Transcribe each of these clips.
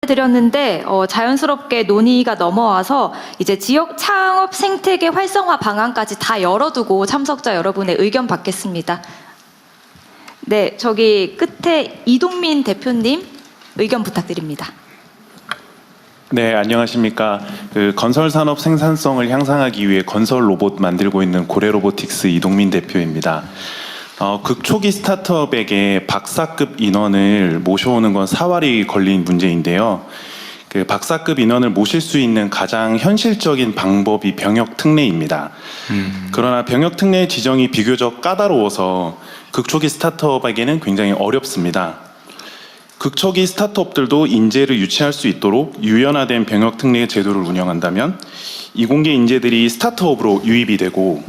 드렸는데 자연스럽게 논의가 넘어와서 이제 지역 창업 생태계 활성화 방안까지 다 열어두고 참석자 여러분의 의견 받겠습니다. 네, 저기 끝에 이동민 대표님 의견 부탁드립니다. 네, 안녕하십니까. 건설 산업 생산성을 향상하기 위해 건설 로봇 만들고 있는 고래로보틱스 이동민 대표입니다. 극초기 스타트업에게 박사급 인원을 모셔오는 건 사활이 걸린 문제인데요. 박사급 인원을 모실 수 있는 가장 현실적인 방법이 병역 특례입니다. 그러나 병역 특례 지정이 비교적 까다로워서 극초기 스타트업에게는 굉장히 어렵습니다. 극초기 스타트업들도 인재를 유치할 수 있도록 유연화된 병역 특례 제도를 운영한다면 이공계 인재들이 스타트업으로 유입이 되고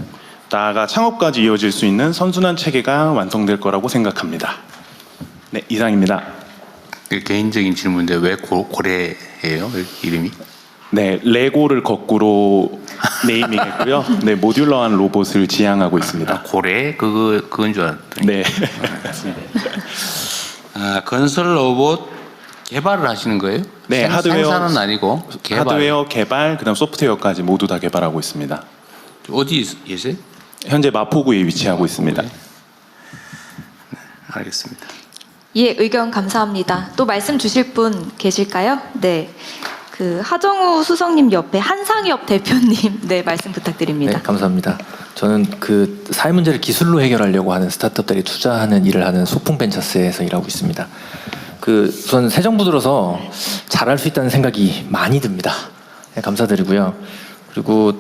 나아가 창업까지 이어질 수 있는 선순환 체계가 완성될 거라고 생각합니다. 네, 이상입니다. 개인적인 질문인데 왜 고래예요? 이름이? 네, 레고를 거꾸로 네이밍했고요. 네, 모듈러한 로봇을 지향하고 있습니다. 고래? 그건 줄 알았더니. 네. 건설 로봇 개발을 하시는 거예요? 네, 하드웨어 생산은 아니고 개발. 하드웨어 개발, 그다음 소프트웨어까지 모두 다 개발하고 있습니다. 어디 계세요? 현재 마포구에 위치하고 있습니다. 네, 알겠습니다. 예, 의견 감사합니다. 또 말씀 주실 분 계실까요? 네, 하정우 수석님 옆에 한상엽 대표님, 네, 말씀 부탁드립니다. 네, 감사합니다. 저는 사회 문제를 기술로 해결하려고 하는 스타트업들이 투자하는 일을 하는 소풍벤처스에서 일하고 있습니다. 우선 새 정부 들어서 잘할 수 있다는 생각이 많이 듭니다. 네, 감사드리고요. 그리고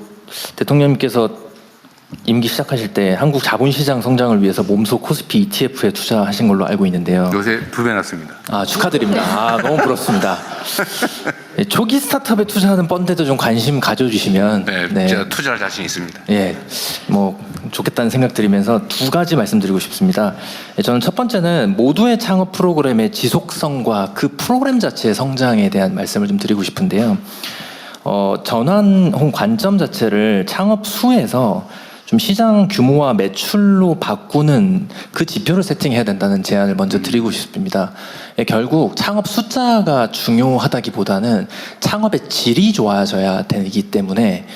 대통령님께서 임기 시작하실 때 한국 자본시장 성장을 위해서 몸소 코스피 ETF에 투자하신 걸로 알고 있는데요. 요새 2배 났습니다. 축하드립니다. 너무 부럽습니다. 초기 스타트업에 투자하는 펀드도 좀 관심 가져주시면 네, 제가 투자할 자신 있습니다. 예, 좋겠다는 생각 드리면서 두 가지 말씀드리고 싶습니다. 저는 첫 번째는 모두의 창업 프로그램의 지속성과 그 프로그램 자체의 성장에 대한 말씀을 좀 드리고 싶은데요. 전환 혹은 관점 자체를 창업 수에서 좀 시장 규모와 매출로 바꾸는 그 지표를 세팅해야 된다는 제안을 먼저 드리고 싶습니다. 결국 창업 숫자가 중요하다기보다는 창업의 질이 좋아져야 되기 때문에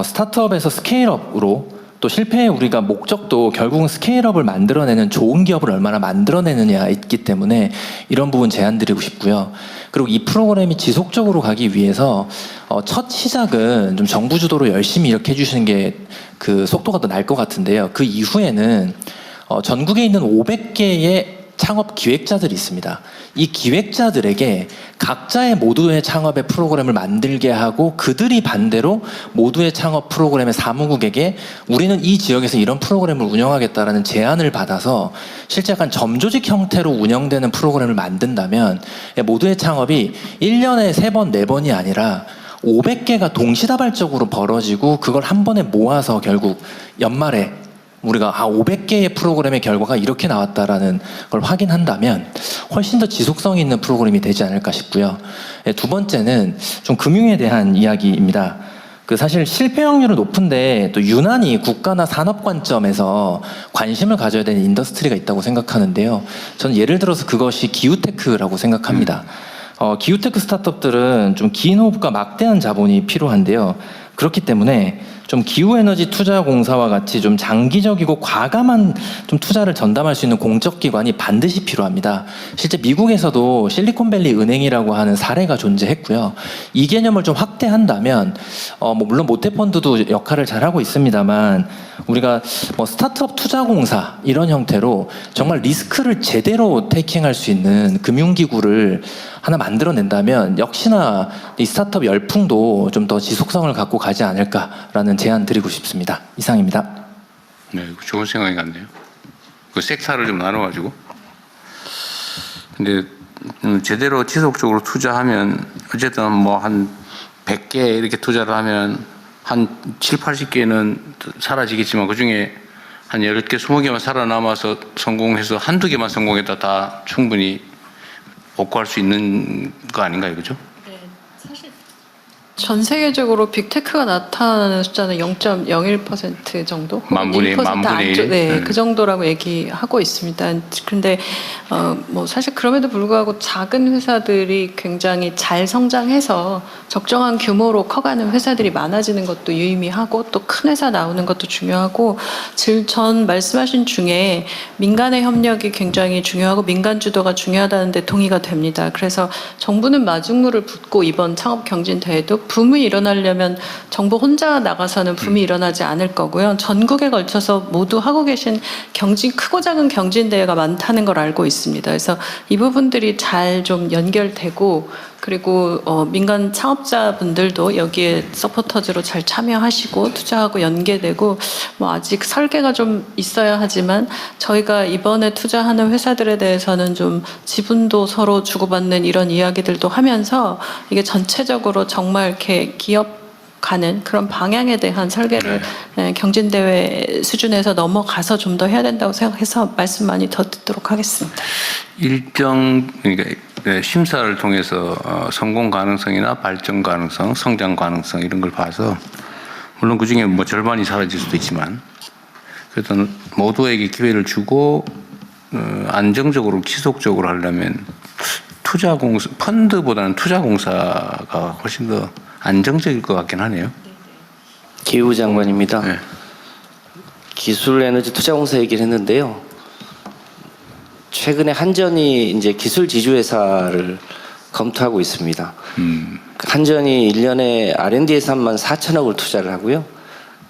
스타트업에서 스케일업으로 또 실패의 우리가 목적도 결국은 스케일업을 만들어내는 좋은 기업을 얼마나 만들어내느냐 있기 때문에 이런 부분 제안드리고 싶고요. 그리고 이 프로그램이 지속적으로 가기 위해서 첫 시작은 좀 정부 주도로 열심히 이렇게 해주시는 게 속도가 더 날 것 같은데요. 그 이후에는 전국에 있는 500개의 창업 기획자들이 있습니다. 이 기획자들에게 각자의 모두의 창업의 프로그램을 만들게 하고 그들이 반대로 모두의 창업 프로그램의 사무국에게 우리는 이 지역에서 이런 프로그램을 운영하겠다라는 제안을 받아서 실제 약간 점조직 형태로 운영되는 프로그램을 만든다면 모두의 창업이 1년에 3번, 4번이 아니라 500개가 동시다발적으로 벌어지고 그걸 한 번에 모아서 결국 연말에 우리가 500개의 프로그램의 결과가 이렇게 나왔다라는 걸 확인한다면 훨씬 더 지속성이 있는 프로그램이 되지 않을까 싶고요. 두 번째는 좀 금융에 대한 이야기입니다. 사실 실패 확률은 높은데 또 유난히 국가나 산업 관점에서 관심을 가져야 되는 인더스트리가 있다고 생각하는데요. 저는 예를 들어서 그것이 기후테크라고 생각합니다. 기후테크 스타트업들은 좀 긴 호흡과 막대한 자본이 필요한데요. 그렇기 때문에 좀 기후에너지 투자공사와 같이 좀 장기적이고 과감한 좀 투자를 전담할 수 있는 공적기관이 반드시 필요합니다. 실제 미국에서도 실리콘밸리 은행이라고 하는 사례가 존재했고요. 이 개념을 좀 확대한다면 물론 모태펀드도 역할을 잘하고 있습니다만 우리가 스타트업 투자공사 이런 형태로 정말 리스크를 제대로 테이킹할 수 있는 금융기구를 하나 만들어낸다면 역시나 이 스타트업 열풍도 좀 더 지속성을 갖고 가지 않을까라는 제안 드리고 싶습니다. 이상입니다. 네, 좋은 생각이 같네요. 섹터를 좀 나눠가지고. 근데 제대로 지속적으로 투자하면 어쨌든 한 100개 이렇게 투자를 하면 한 7, 80개는 사라지겠지만 그중에 한 10개, 20개만 살아남아서 성공해서 한두 개만 성공했다 다 충분히 복구할 수 있는 거 아닌가요? 그죠? 네, 사실 전 세계적으로 빅테크가 나타나는 숫자는 0.01% 정도? 만 분의 1% 만분의 안쪽, 일? 네, 그 정도라고 얘기하고 있습니다. 그런데 뭐 사실 그럼에도 불구하고 작은 회사들이 굉장히 잘 성장해서 적정한 규모로 커가는 회사들이 많아지는 것도 유의미하고 또 큰 회사 나오는 것도 중요하고 전 말씀하신 중에 민간의 협력이 굉장히 중요하고 민간 주도가 중요하다는데 동의가 됩니다. 그래서 정부는 마중물을 붓고 이번 창업 경진 대회도 붐이 일어나려면 정부 혼자 나가서는 붐이 일어나지 않을 거고요. 전국에 걸쳐서 모두 하고 계신 크고 작은 경진 대회가 많다는 걸 알고 있습니다. 그래서 이 부분들이 잘 좀 연결되고 그리고 민간 창업자분들도 여기에 서포터즈로 잘 참여하시고 투자하고 연계되고 뭐 아직 설계가 좀 있어야 하지만 저희가 이번에 투자하는 회사들에 대해서는 좀 지분도 서로 주고받는 이런 이야기들도 하면서 이게 전체적으로 정말 이렇게 기업 가는 그런 방향에 대한 설계를 경진대회 수준에서 넘어가서 좀 더 해야 된다고 생각해서 말씀 많이 더 듣도록 하겠습니다. 그러니까 심사를 통해서 성공 가능성이나 발전 가능성, 성장 가능성 이런 걸 봐서 물론 그 중에 뭐 절반이 사라질 수도 있지만 그래도 모두에게 기회를 주고 안정적으로 지속적으로 하려면 펀드보다는 투자공사가 훨씬 더 안정적일 것 같긴 하네요. 기후 장관입니다. 네. 기술에너지 투자공사 얘기를 했는데요. 최근에 한전이 이제 기술 지주회사를 검토하고 있습니다. 한전이 1년에 R&D 예산만 4천억을 투자를 하고요.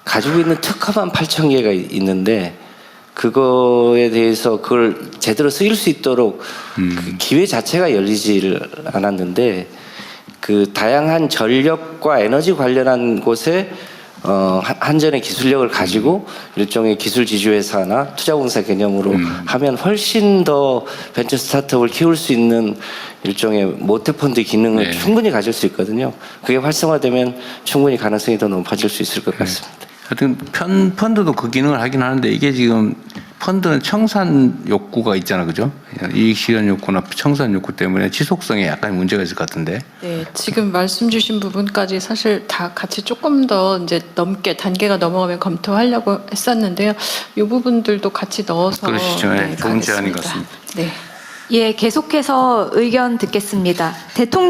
가지고 있는 특허만 8천 개가 있는데 그거에 대해서 그걸 제대로 쓰일 수 있도록 그 기회 자체가 열리지를 않았는데 그 다양한 전력과 에너지 관련한 곳에 한전의 기술력을 가지고 일종의 기술 지주회사나 투자공사 개념으로 하면 훨씬 더 벤처 스타트업을 키울 수 있는 일종의 모태펀드 기능을 충분히 가질 수 있거든요. 그게 활성화되면 충분히 가능성이 더 높아질 수 있을 것 같습니다. 하여튼 펀드도 그 기능을 하긴 하는데 이게 지금 펀드는 청산 욕구가 있잖아, 그죠? 이익 실현 욕구나 청산 욕구 때문에 지속성에 약간 문제가 있을 것 같은데. 네, 지금 말씀 주신 부분까지 사실 다 같이 조금 더 이제 단계가 넘어가면 검토하려고 했었는데요. 이 부분들도 같이 넣어서 그러시죠. 네, 좋은 제안인 것 가겠습니다. 같습니다. 네. 예, 계속해서 의견 듣겠습니다. 대통령